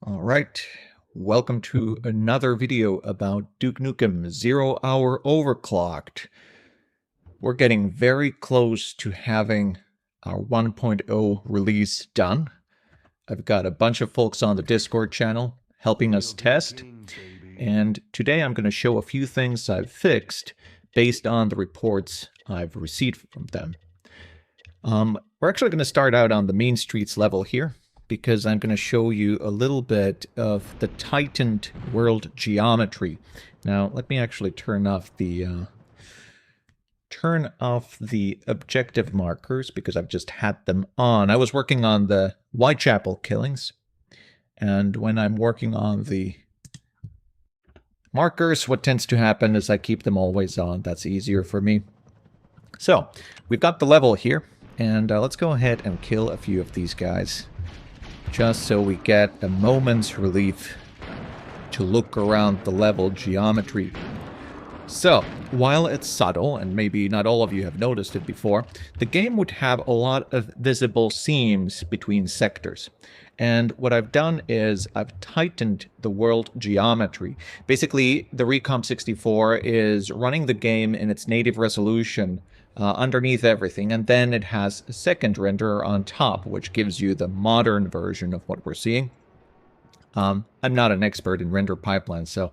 All right, welcome to another video about Duke Nukem 0 Hour Overclocked. We're getting very close to having our 1.0 release done. I've got a bunch of folks on the Discord channel helping us test, and today I'm going to show a few things I've fixed based on the reports I've received from them. We're actually going to start out on the main streets level here, because I'm going to show you a little bit of the tightened world geometry. Now, let me actually turn off the objective markers because I've just had them on. I was working on the Whitechapel Killings, and when I'm working on the markers, what tends to happen is I keep them always on. That's easier for me. So, we've got the level here, and let's go ahead and kill a few of these guys, just so we get a moment's relief to look around the level geometry. So, while it's subtle, and maybe not all of you have noticed it before, the game would have a lot of visible seams between sectors. And what I've done is I've tightened the world geometry. Basically, the Recomp 64 is running the game in its native resolution underneath everything, and then it has a second renderer on top, which gives you the modern version of what we're seeing. I'm not an expert in render pipelines, so,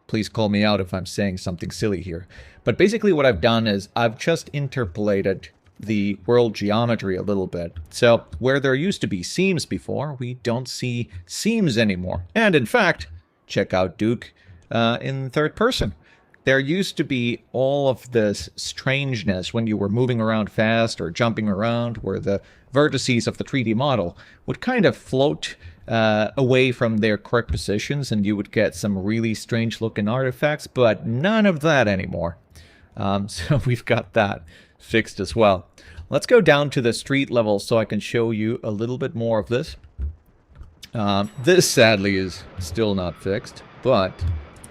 please call me out if I'm saying something silly here. But basically what I've done is I've just interpolated the world geometry a little bit. So where there used to be seams before, we don't see seams anymore. And in fact, check out Duke in third person. There used to be all of this strangeness when you were moving around fast or jumping around, where the vertices of the 3D model would kind of float away from their correct positions, and you would get some really strange looking artifacts, but none of that anymore. So we've got that fixed as well. Let's go down to the street level so I can show you a little bit more of this. This sadly is still not fixed, but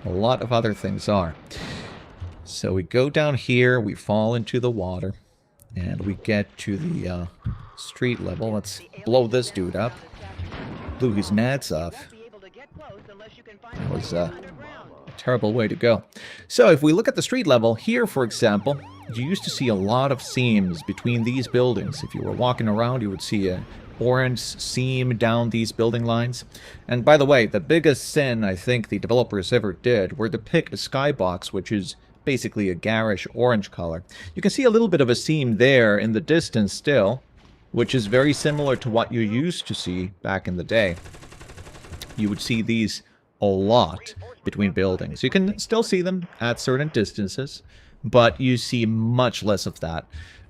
a lot of other things are. So we go down here, we fall into the water, and we get to the street level. Let's blow this dude up. Blew his nads off. That was a terrible way to go. So if we look at the street level, here for example, you used to see a lot of seams between these buildings. If you were walking around, you would see a orange seam down these building lines. And by the way, the biggest sin I think the developers ever did were to pick a skybox, which is basically a garish orange color. You can see a little bit of a seam there in the distance still, which is very similar to what you used to see back in the day. You would see these a lot between buildings. You can still see them at certain distances, but you see much less of that.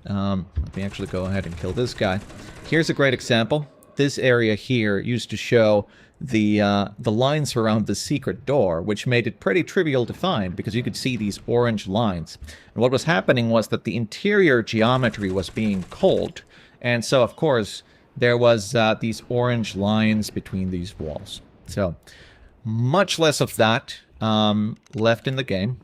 Let me actually go ahead and kill this guy. Here's a great example. This area here used to show the lines around the secret door, which made it pretty trivial to find because you could see these orange lines. And what was happening was that the interior geometry was being cold, and so of course there was these orange lines between these walls. So much less of that left in the game.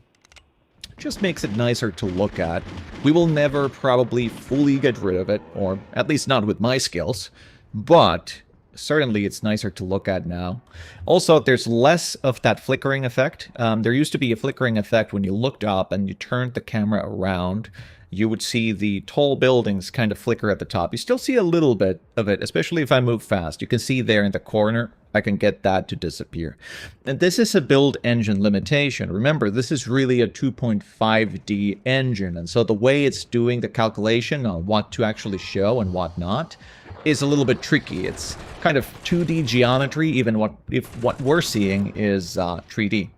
Just makes it nicer to look at. We will never probably fully get rid of it, or at least not with my skills, but certainly it's nicer to look at now. Also, there's less of that flickering effect. There used to be a flickering effect when you looked up and you turned the camera around. You would see the tall buildings kind of flicker at the top. You still see a little bit of it, especially if I move fast. You can see there in the corner, I can get that to disappear. And this is a build engine limitation. Remember, this is really a 2.5D engine, and so the way it's doing the calculation on what to actually show and what not is a little bit tricky. It's kind of 2D geometry, even if what we're seeing is 3D.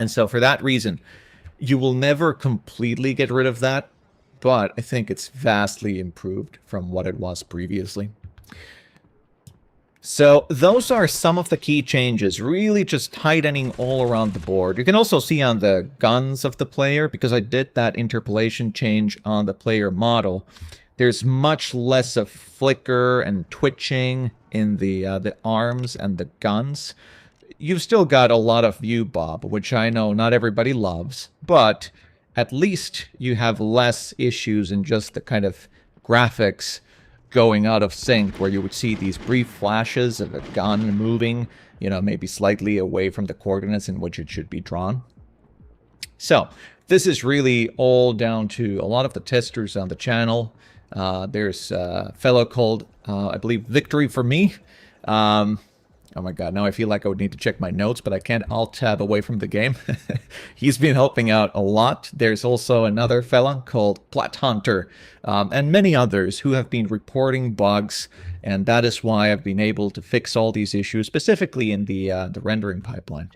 And so for that reason, you will never completely get rid of that, but I think it's vastly improved from what it was previously. So those are some of the key changes, really just tightening all around the board. You can also see on the guns of the player, because I did that interpolation change on the player model, there's much less of flicker and twitching in the arms and the guns. You've still got a lot of view bob, which I know not everybody loves, but at least you have less issues in just the kind of graphics going out of sync, where you would see these brief flashes of a gun moving, you know, maybe slightly away from the coordinates in which it should be drawn. So this is really all down to a lot of the testers on the channel. There's a fellow called, I believe, Victory for Me. Oh my god, now I feel like I would need to check my notes, but I can't alt-tab away from the game. He's been helping out a lot. There's also another fella called Plat Hunter, and many others who have been reporting bugs, and that is why I've been able to fix all these issues, specifically in the rendering pipeline.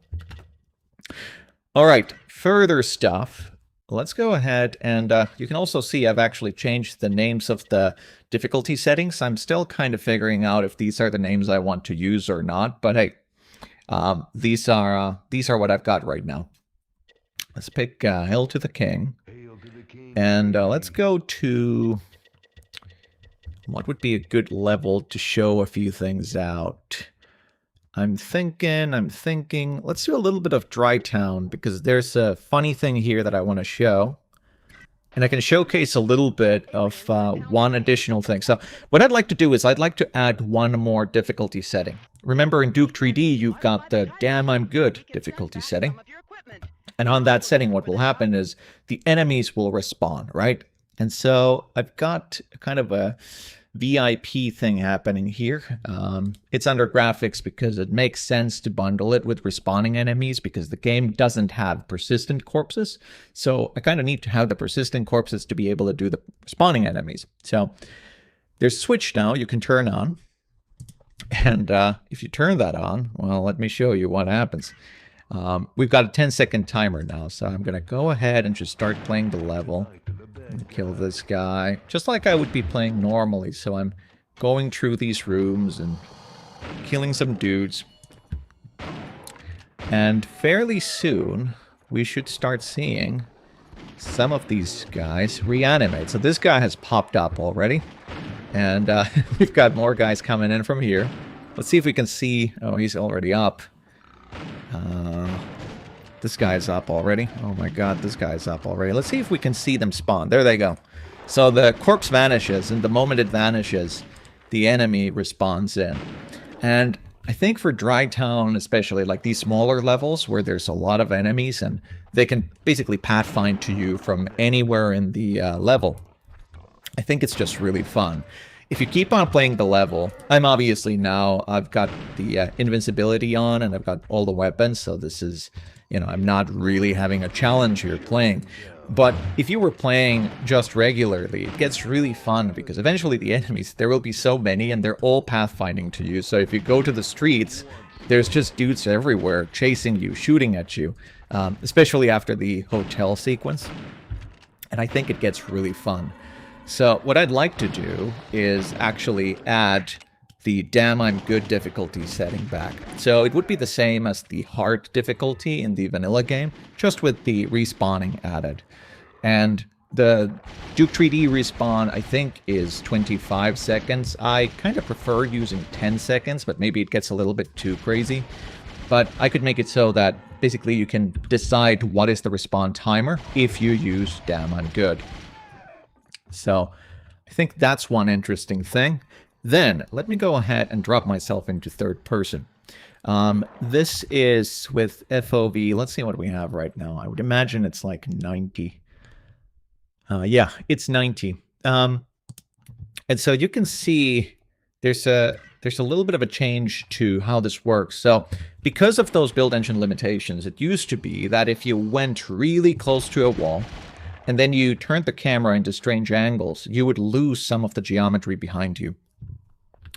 Alright, further stuff. Let's go ahead and you can also see I've actually changed the names of the difficulty settings. I'm still kind of figuring out if these are the names I want to use or not, but hey, these are what I've got right now. Let's pick Hail to the King, and let's go to what would be a good level to show a few things out. I'm thinking, let's do a little bit of Dry Town, because there's a funny thing here that I want to show. And I can showcase a little bit of one additional thing. So what I'd like to do is I'd like to add one more difficulty setting. Remember, in Duke 3D, you've got the Damn I'm Good difficulty setting. And on that setting, what will happen is the enemies will respawn, right? And so I've got kind of a VIP thing happening here. It's under graphics because it makes sense to bundle it with respawning enemies, because the game doesn't have persistent corpses. So I kind of need to have the persistent corpses to be able to do the respawning enemies. So there's a switch now you can turn on. And if you turn that on, well, let me show you what happens. We've got a 10-second timer now, so I'm going to go ahead and just start playing the level. And kill this guy, just like I would be playing normally. So I'm going through these rooms and killing some dudes. And fairly soon, we should start seeing some of these guys reanimate. So this guy has popped up already. And we've got more guys coming in from here. Let's see if we can see... Oh, he's already up. This guy's up already. Oh my god, this guy's up already. Let's see if we can see them spawn. There they go. So the corpse vanishes, and the moment it vanishes, the enemy respawns in. And I think for Dry Town especially, like these smaller levels where there's a lot of enemies and they can basically pathfind to you from anywhere in the level, I think it's just really fun. If you keep on playing the level, I've got the invincibility on, and I've got all the weapons, so this is, you know, I'm not really having a challenge here playing. But if you were playing just regularly, it gets really fun, because eventually the enemies, there will be so many, and they're all pathfinding to you. So if you go to the streets, there's just dudes everywhere chasing you, shooting at you, especially after the hotel sequence. And I think it gets really fun. So what I'd like to do is actually add the Damn I'm Good difficulty setting back. So it would be the same as the hard difficulty in the vanilla game, just with the respawning added. And the Duke 3D respawn, I think, is 25 seconds. I kind of prefer using 10 seconds, but maybe it gets a little bit too crazy. But I could make it so that basically you can decide what is the respawn timer if you use Damn I'm Good. So I think that's one interesting thing. Then let me go ahead and drop myself into third person. This is with FOV. Let's see what we have right now. I would imagine it's like 90. Yeah, it's 90. And so you can see there's a little bit of a change to how this works. So because of those build engine limitations, it used to be that if you went really close to a wall, and then you turned the camera into strange angles, you would lose some of the geometry behind you.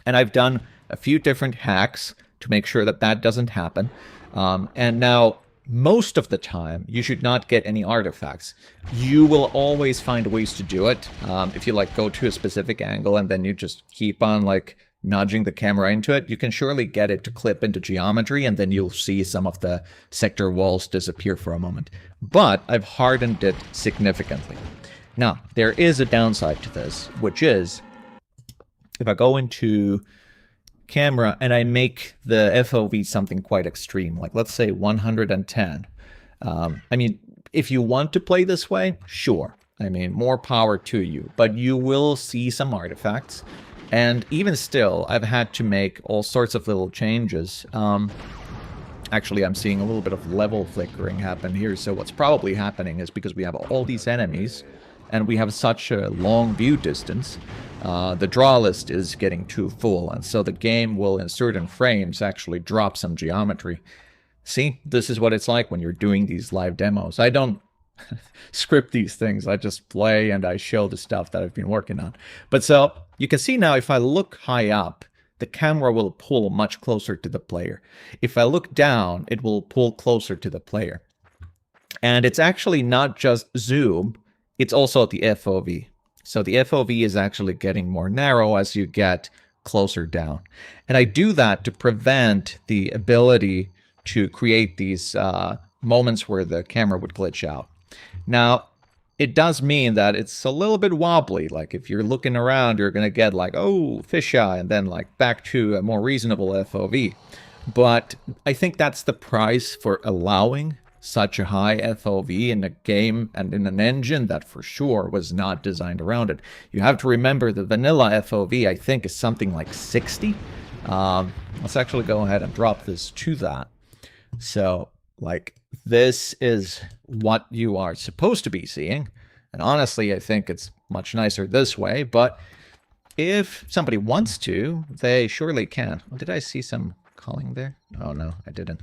And I've done a few different hacks to make sure that that doesn't happen. And now, most of the time, you should not get any artifacts. You will always find ways to do it. If you like go to a specific angle and then you just keep on like nudging the camera into it, you can surely get it to clip into geometry, and then you'll see some of the sector walls disappear for a moment. But I've hardened it significantly. Now, there is a downside to this, which is if I go into camera and I make the FOV something quite extreme, like let's say 110. I mean, if you want to play this way, sure. I mean, more power to you, but you will see some artifacts. And even still, I've had to make all sorts of little changes. Actually, I'm seeing a little bit of level flickering happen here, so what's probably happening is because we have all these enemies, and we have such a long view distance, the draw list is getting too full, and so the game will, in certain frames, actually drop some geometry. See, this is what it's like when you're doing these live demos. I don't script these things, I just play and I show the stuff that I've been working on. But so, you can see now if I look high up, the camera will pull much closer to the player. If I look down, it will pull closer to the player. And it's actually not just zoom, it's also the FOV. So the FOV is actually getting more narrow as you get closer down. And I do that to prevent the ability to create these moments where the camera would glitch out. Now, it does mean that it's a little bit wobbly. Like if you're looking around, you're going to get like, oh, fisheye, and then like back to a more reasonable FOV. But I think that's the price for allowing such a high FOV in a game and in an engine that for sure was not designed around it. You have to remember the vanilla FOV, I think, is something like 60. Let's actually go ahead and drop this to that. So, like, this is what you are supposed to be seeing. And honestly, I think it's much nicer this way. But if somebody wants to, they surely can. Oh, did I see some calling there? Oh, no, I didn't.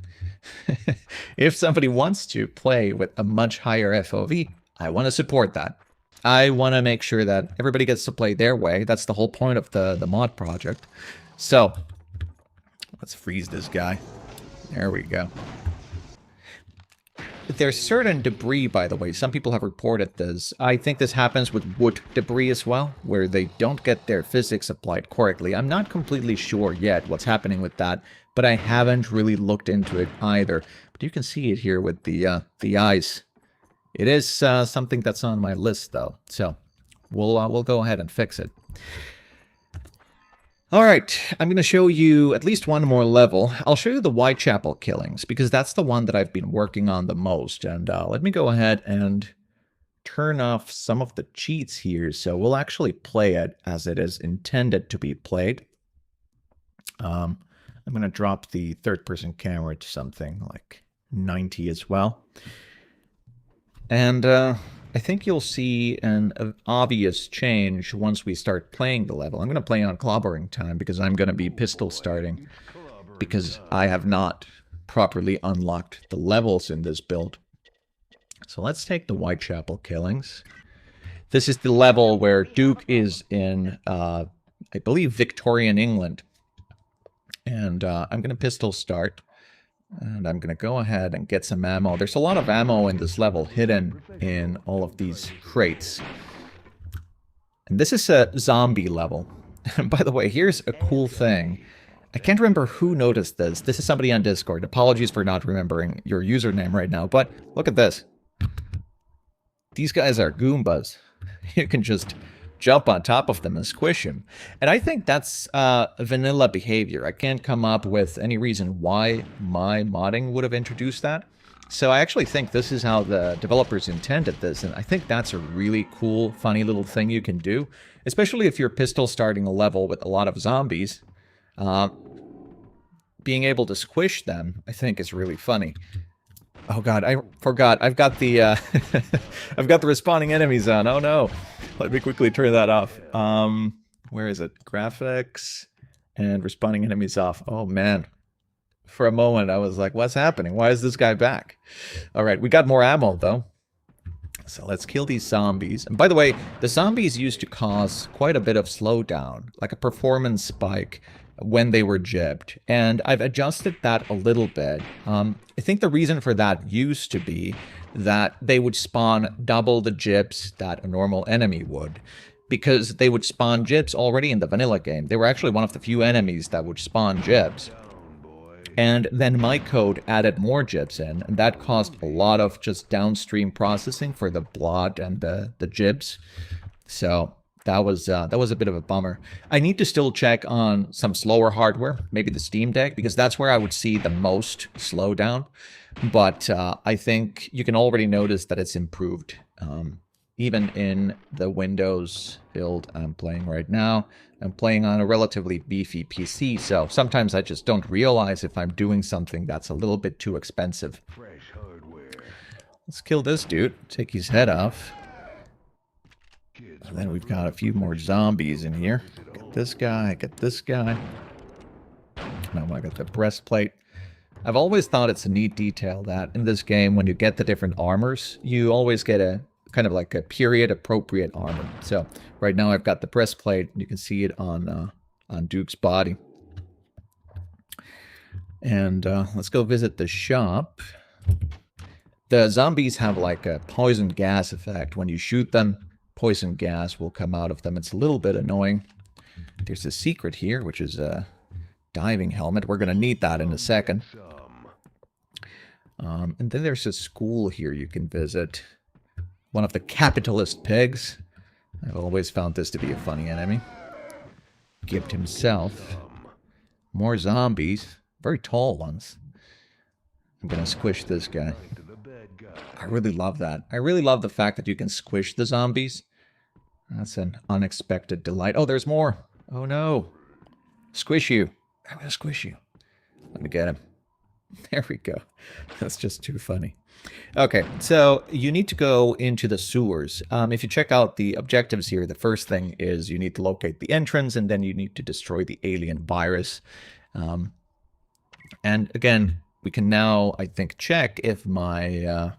If somebody wants to play with a much higher FOV, I want to support that. I want to make sure that everybody gets to play their way. That's the whole point of the mod project. So, let's freeze this guy. There we go. There's certain debris, by the way. Some people have reported this. I think this happens with wood debris as well, where they don't get their physics applied correctly. I'm not completely sure yet what's happening with that, but I haven't really looked into it either. But you can see it here with the eyes. It is something that's on my list, though. So we'll go ahead and fix it. Alright, I'm going to show you at least one more level. I'll show you the Whitechapel Killings, because that's the one that I've been working on the most. And let me go ahead and turn off some of the cheats here, so we'll actually play it as it is intended to be played. I'm going to drop the third-person camera to something like 90 as well. And I think you'll see an obvious change once we start playing the level. I'm going to play on clobbering time because I'm going to be pistol starting because I have not properly unlocked the levels in this build. So let's take the Whitechapel Killings. This is the level where Duke is in, I believe, Victorian England. And I'm going to pistol start. And I'm going to go ahead and get some ammo. There's a lot of ammo in this level hidden in all of these crates. And this is a zombie level. And by the way, here's a cool thing. I can't remember who noticed this. This is somebody on Discord. Apologies for not remembering your username right now. But look at this. These guys are Goombas. You can just jump on top of them and squish them. And I think that's vanilla behavior. I can't come up with any reason why my modding would have introduced that. So I actually think this is how the developers intended this, and I think that's a really cool, funny little thing you can do, especially if you're pistol starting a level with a lot of zombies. Being able to squish them, I think, is really funny. Oh god, I forgot. I've got the I've got the respawning enemies on. Oh no. Let me quickly turn that off. Where is it? Graphics and respawning enemies off. Oh man. For a moment I was like, what's happening? Why is this guy back? Alright, we got more ammo though. So let's kill these zombies. And by the way, the zombies used to cause quite a bit of slowdown, like a performance spike when they were jibbed. And I've adjusted that a little bit. I think the reason for that used to be that they would spawn double the jibs that a normal enemy would, because they would spawn jibs already in the vanilla game. They were actually one of the few enemies that would spawn jibs. And then my code added more jibs in, and that caused a lot of just downstream processing for the blood and the jibs. So that was a bit of a bummer. I need to still check on some slower hardware, maybe the Steam Deck, because that's where I would see the most slowdown. But I think you can already notice that it's improved. even in the Windows build I'm playing right now. I'm playing on a relatively beefy PC, so sometimes I just don't realize if I'm doing something that's a little bit too expensive. Let's kill this dude, take his head off. And then we've got a few more zombies in here. Get this guy, get this guy. Now I got the breastplate. I've always thought it's a neat detail that in this game, when you get the different armors, you always get a kind of like a period-appropriate armor. So right now I've got the breastplate. You can see it on Duke's body. And let's go visit the shop. The zombies have like a poison gas effect. When you shoot them, poison gas will come out of them. It's a little bit annoying. There's a secret here, which is a diving helmet. We're going to need that in a second. And then there's a school here you can visit. One of the capitalist pigs. I've always found this to be a funny enemy. Gibbed himself. More zombies. Very tall ones. I'm going to squish this guy. I really love that. I really love the fact that you can squish the zombies. That's an unexpected delight. Oh, there's more. Oh, no. Squish you. I'm going to squish you. Let me get him. There we go. That's just too funny. Okay, so you need to go into the sewers. If you check out the objectives here, the first thing is you need to locate the entrance, and then you need to destroy the alien virus. And again, we can now, I think, check if my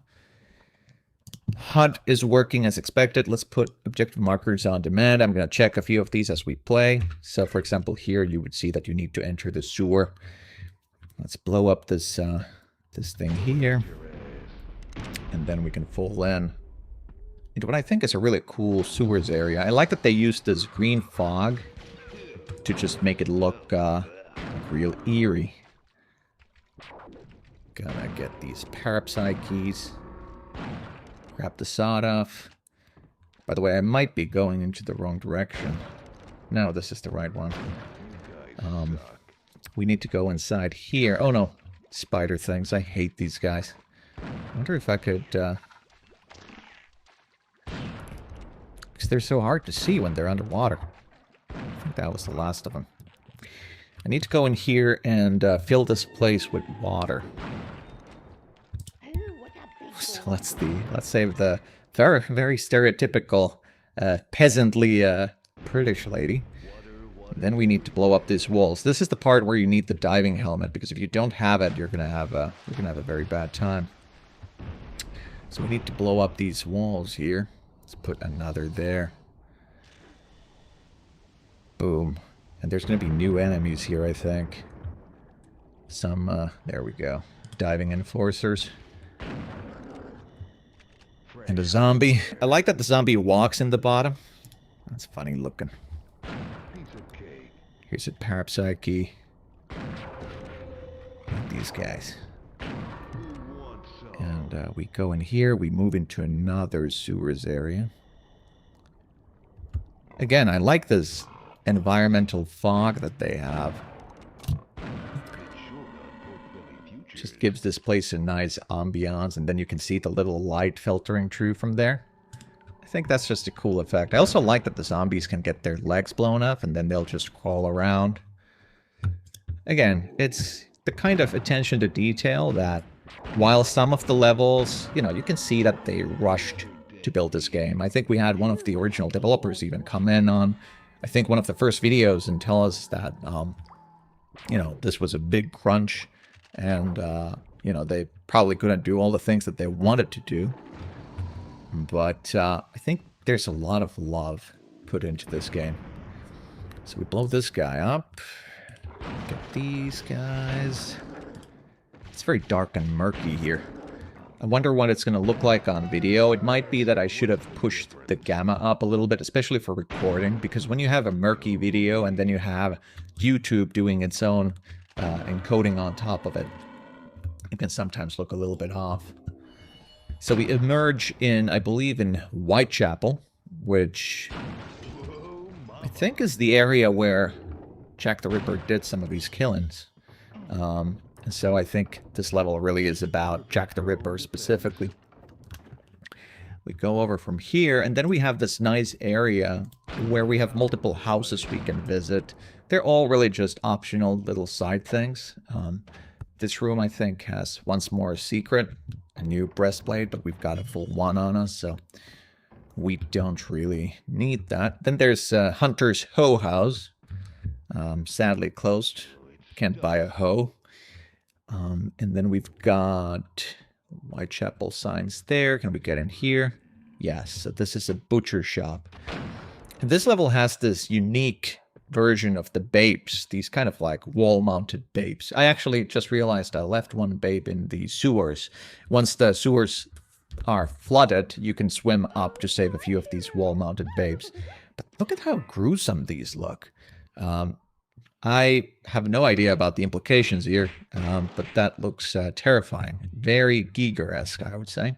HUD is working as expected. Let's put objective markers on demand. I'm going to check a few of these as we play. So, for example, here you would see that you need to enter the sewer. Let's blow up this this thing here. And then we can fall in into what I think is a really cool sewers area. I like that they used this green fog to just make it look real eerie. Gonna get these Parapsyche keys. Grab the sawed off. By the way, I might be going into the wrong direction. No, this is the right one. We need to go inside here. Oh no, spider things. I hate these guys. I wonder if I could... because they're so hard to see when they're underwater. I think that was the last of them. I need to go in here and fill this place with water. So let's save the very, very stereotypical peasantly British lady. Then we need to blow up these walls. This is the part where you need the diving helmet, because if you don't have it, you're gonna have a very bad time. So we need to blow up these walls here. Let's put another there. Boom. And there's gonna be new enemies here, I think. Some there we go. Diving enforcers. And a zombie. I like that the zombie walks in the bottom. That's funny looking. Here's a Parapsyche. These guys. And we go in here. We move into another sewers area. Again, I like this environmental fog that they have. Just gives this place a nice ambiance, and then you can see the little light filtering through from there. I think that's just a cool effect. I also like that the zombies can get their legs blown up, and then they'll just crawl around. Again, it's the kind of attention to detail that, while some of the levels, you know, you can see that they rushed to build this game. I think we had one of the original developers even come in on, I think, one of the first videos and tell us that, you know, this was a big crunch. And, you know, they probably couldn't do all the things that they wanted to do. But I think there's a lot of love put into this game. So we blow this guy up. Get these guys. It's very dark and murky here. I wonder what it's going to look like on video. It might be that I should have pushed the gamma up a little bit, especially for recording. Because when you have a murky video and then you have YouTube doing its own encoding on top of it, it can sometimes look a little bit off. So we emerge in, I believe, in Whitechapel, which I think is the area where Jack the Ripper did some of these killings. And so I think this level really is about Jack the Ripper specifically. We go over from here, and then we have this nice area where we have multiple houses we can visit. They're all really just optional little side things. This room, I think, has once more a secret, a new breastplate, but we've got a full one on us, so we don't really need that. Then there's Hunter's Hoe House. Sadly closed. Can't buy a hoe. And then we've got Whitechapel signs there. Can we get in here? Yes, so this is a butcher shop. And this level has this unique version of the babes, these kind of like wall-mounted babes. I actually just realized I left one babe in the sewers. Once the sewers are flooded, you can swim up to save a few of these wall-mounted babes. But look at how gruesome these look. I have no idea about the implications here, but that looks terrifying. Very Giger-esque, I would say.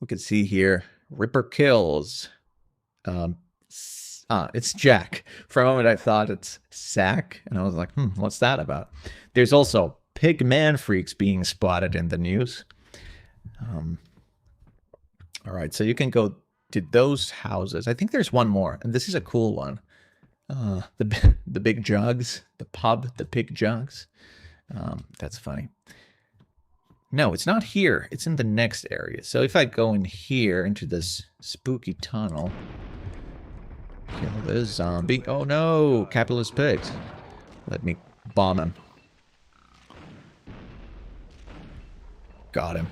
We can see here, Ripper kills. It's Jack. For a moment I thought it's Sack, and I was like, what's that about? There's also pig man freaks being spotted in the news. All right, so you can go to those houses. I think there's one more, and this is a cool one. The big jugs, the pub, the pig jugs. That's funny. No, it's not here. It's in the next area. So if I go in here into this spooky tunnel, kill this zombie. Oh no, capitalist pigs. Let me bomb him. Got him.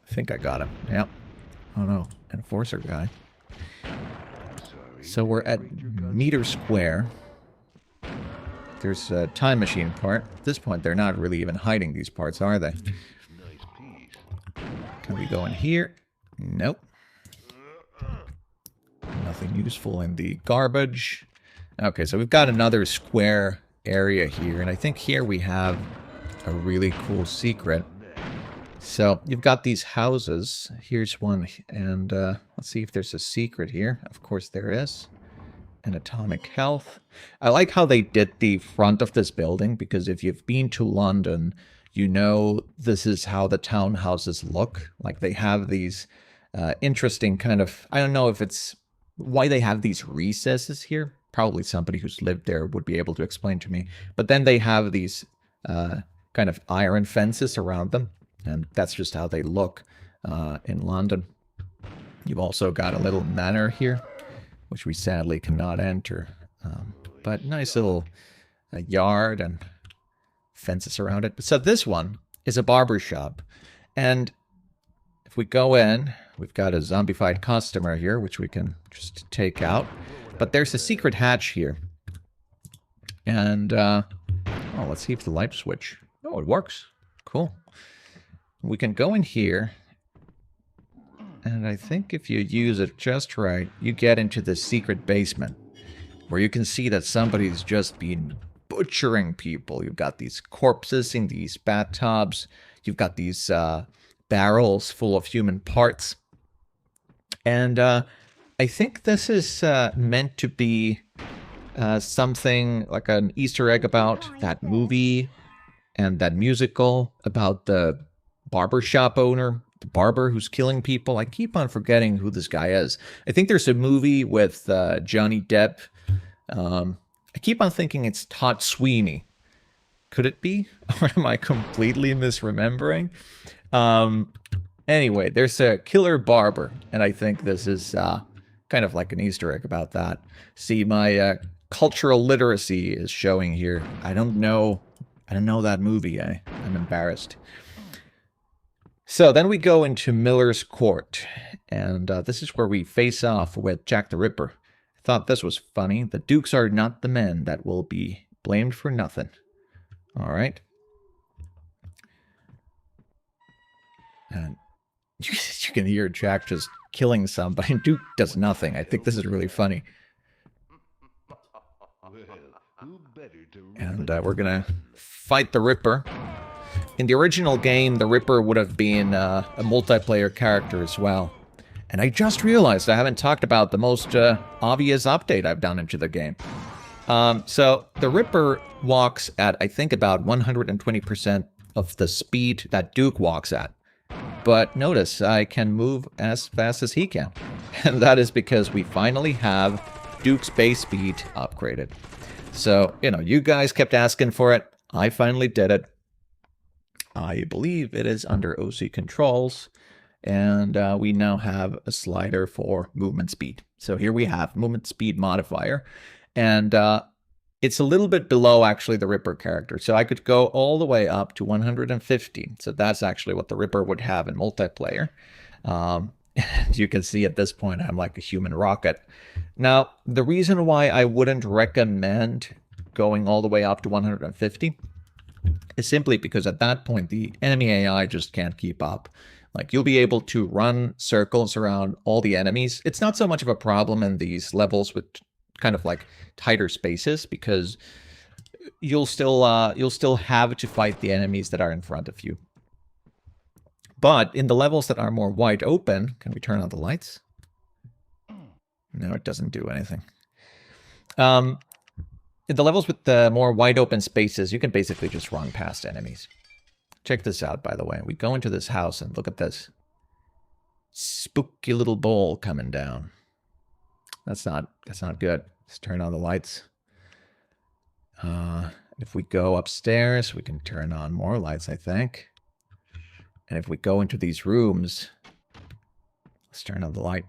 I think I got him. Yep. Oh no, enforcer guy. So we're at Meter Square. There's a time machine part. At this point, they're not really even hiding these parts, are they? Can we go in here? Nope. Nothing useful in the garbage. Okay, so we've got another square area here, and I think here we have a really cool secret. So you've got these houses. Here's one, and let's see if there's a secret here. Of course there is. An atomic health. I like how they did the front of this building, because if you've been to London, you know this is how the townhouses look. Like they have these interesting kind of, I don't know if it's why they have these recesses here. Probably somebody who's lived there would be able to explain to me. But then they have these kind of iron fences around them. And that's just how they look in London. You've also got a little manor here, which we sadly cannot enter. But nice little yard and fences around it. So this one is a barbershop. And if we go in, we've got a zombified customer here, which we can just take out. But there's a secret hatch here. And, oh, let's see if the light switch. Oh, it works. Cool. We can go in here, and I think if you use it just right, you get into the secret basement, where you can see that somebody's just been butchering people. You've got these corpses in these bathtubs. You've got these barrels full of human parts. And I think this is meant to be something like an Easter egg about that movie and that musical about the barbershop owner, the barber who's killing people. I keep on forgetting who this guy is. I think there's a movie with Johnny Depp. I keep on thinking it's Todd Sweeney. Could it be? Or am I completely misremembering? Anyway, there's a killer barber, and I think this is kind of like an Easter egg about that. See, my cultural literacy is showing here. I don't know that movie. I'm embarrassed. So then we go into Miller's Court, and this is where we face off with Jack the Ripper. I thought this was funny. The Dukes are not the men that will be blamed for nothing. All right. And you can hear Jack just killing somebody. Duke does nothing. I think this is really funny. And we're going to fight the Ripper. In the original game, the Ripper would have been a multiplayer character as well. And I just realized I haven't talked about the most obvious update I've done into the game. So the Ripper walks at, I think, about 120% of the speed that Duke walks at. But notice, I can move as fast as he can. And that is because we finally have Duke's base speed upgraded. So, you know, you guys kept asking for it. I finally did it. I believe it is under OC controls. And we now have a slider for movement speed. So here we have movement speed modifier. And it's a little bit below, actually, the Ripper character. So I could go all the way up to 150. So that's actually what the Ripper would have in multiplayer. As you can see at this point, I'm like a human rocket. Now, the reason why I wouldn't recommend going all the way up to 150 is simply because at that point, the enemy AI just can't keep up. Like, you'll be able to run circles around all the enemies. It's not so much of a problem in these levels with kind of like tighter spaces, because you'll still have to fight the enemies that are in front of you. But in the levels that are more wide open, can we turn on the lights? No, it doesn't do anything. In the levels with the more wide open spaces, you can basically just run past enemies. Check this out, by the way. We go into this house and look at this spooky little bowl coming down. That's not good. Let's turn on the lights. If we go upstairs, we can turn on more lights, I think. And if we go into these rooms, let's turn on the light.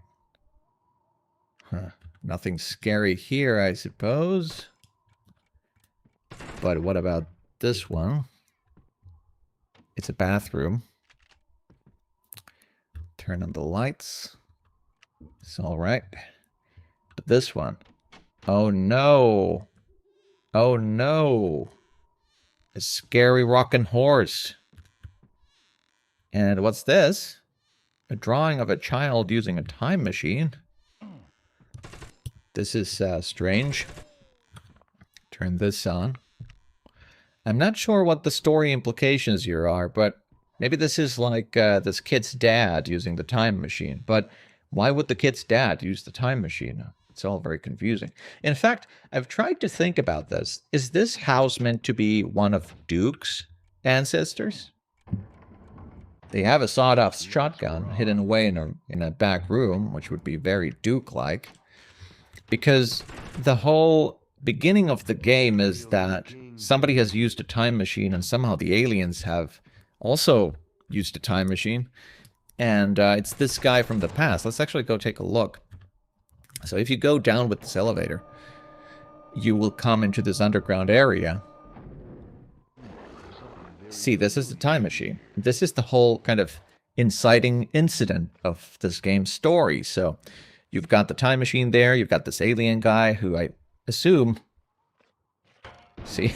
Huh. Nothing scary here, I suppose. But what about this one? It's a bathroom. Turn on the lights. It's all right. But this one. Oh no. Oh no. A scary rockin' horse. And what's this? A drawing of a child using a time machine. This is strange. Turn this on. I'm not sure what the story implications here are, but maybe this is like this kid's dad using the time machine. But why would the kid's dad use the time machine? It's all very confusing. In fact, I've tried to think about this. Is this house meant to be one of Duke's ancestors? They have a sawed-off shotgun hidden away in a back room, which would be very Duke-like. Because the whole beginning of the game is that somebody has used a time machine, and somehow the aliens have also used a time machine. And it's this guy from the past. Let's actually go take a look. So if you go down with this elevator, you will come into this underground area. See, this is the time machine. This is the whole kind of inciting incident of this game's story. So you've got the time machine there. You've got this alien guy who I assume... See,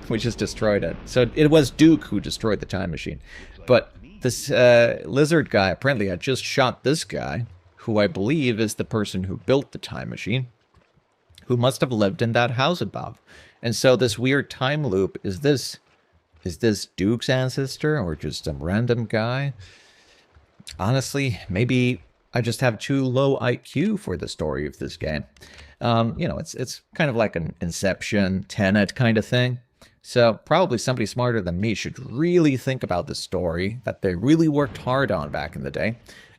we just destroyed it. So it was Duke who destroyed the time machine. But this lizard guy apparently had just shot this guy, who I believe is the person who built the time machine, who must have lived in that house above. And so this weird time loop, is this Duke's ancestor or just some random guy? Honestly, maybe I just have too low IQ for the story of this game. You know, it's kind of like an Inception, Tenet kind of thing. So probably somebody smarter than me should really think about the story that they really worked hard on back in the day,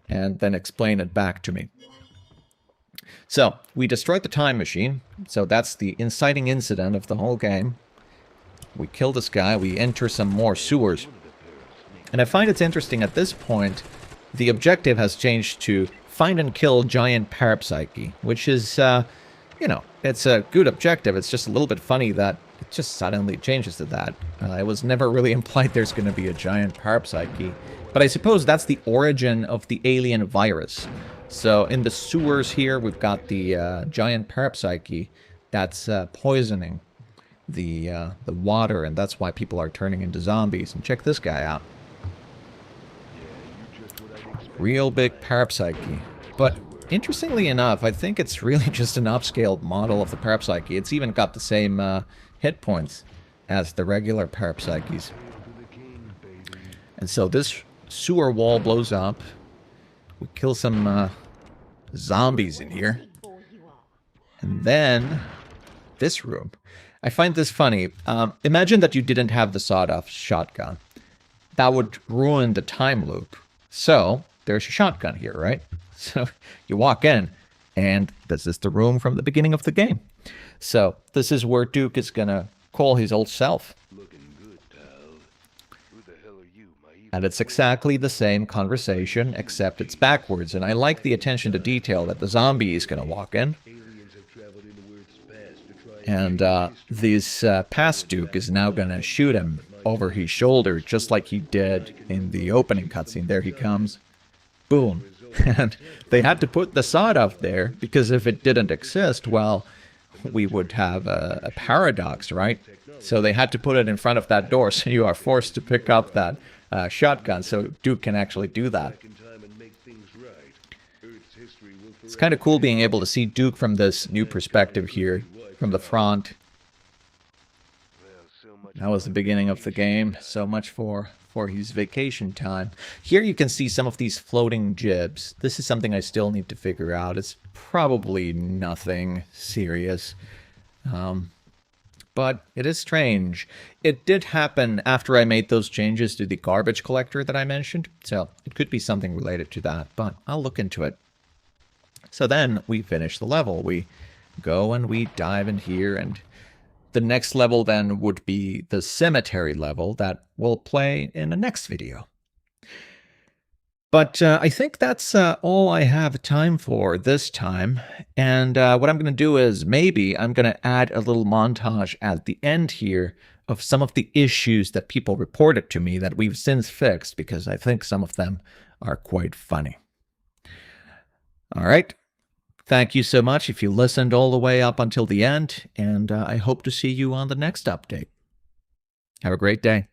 and then explain it back to me. So we destroyed the time machine. So that's the inciting incident of the whole game. We kill this guy. We enter some more sewers. And I find it's interesting at this point, the objective has changed to find and kill giant Parapsyche, which is, you know, it's a good objective. It's just a little bit funny that it just suddenly changes to that. It was never really implied there's going to be a giant Parapsyche. But I suppose that's the origin of the alien virus. So in the sewers here, we've got the giant Parapsyche that's poisoning the water, and that's why people are turning into zombies. And check this guy out. Real big Parapsyche. But interestingly enough, I think it's really just an upscaled model of the Parapsyche. It's even got the same hit points as the regular Parapsyches. And so this sewer wall blows up. We kill some zombies in here. And then this room. I find this funny. Imagine that you didn't have the sawed-off shotgun. that would ruin the time loop. So there's a shotgun here, right? So you walk in, and this is the room from the beginning of the game. So this is where Duke is gonna call his old self. Looking good, pal. Who the hell are you, my evil And it's exactly the same conversation, except it's backwards. And I like the attention to detail that the zombie is gonna walk in. aliens have traveled into Earth's past to try And this past Duke is now gonna shoot him over his shoulder, just like he did in the opening cutscene. There he comes. Boom. And they had to put the sod up there, because if it didn't exist, well, we would have a paradox, right? So they had to put it in front of that door, so you are forced to pick up that shotgun, so Duke can actually do that. in time and make things right. Earth's history will It's kind of cool being able to see Duke from this new perspective here, from the front. so much That was the beginning of the game. So much for his vacation time. Here you can see some of these floating jibs. This is something I still need to figure out. It's probably nothing serious. But it is strange. It did happen after I made those changes to the garbage collector that I mentioned. So it could be something related to that, but I'll look into it. So then we finish the level. We go and we dive in here, and the next level then would be the cemetery level that we'll play in the next video. But I think that's all I have time for this time. And what I'm going to do is maybe I'm going to add a little montage at the end here of some of the issues that people reported to me that we've since fixed, because I think some of them are quite funny. All right. Thank you so much if you listened all the way up until the end, and I hope to see you on the next update. Have a great day.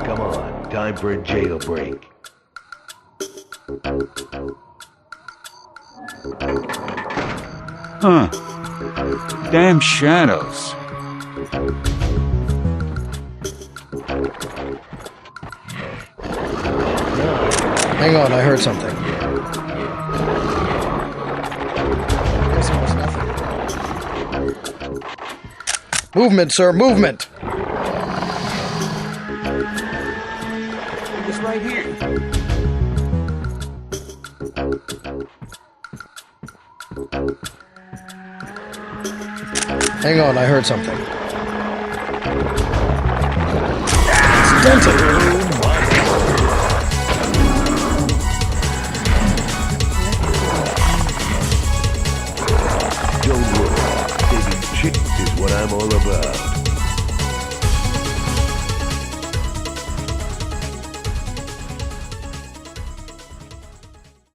Come on, time for a jailbreak. Huh. Damn shadows. Hang on, I heard something. Guess it was nothing. Movement, sir, movement! It's right here. Hang on, I heard something. It's dented! Don't worry, saving chicks is what I'm all about.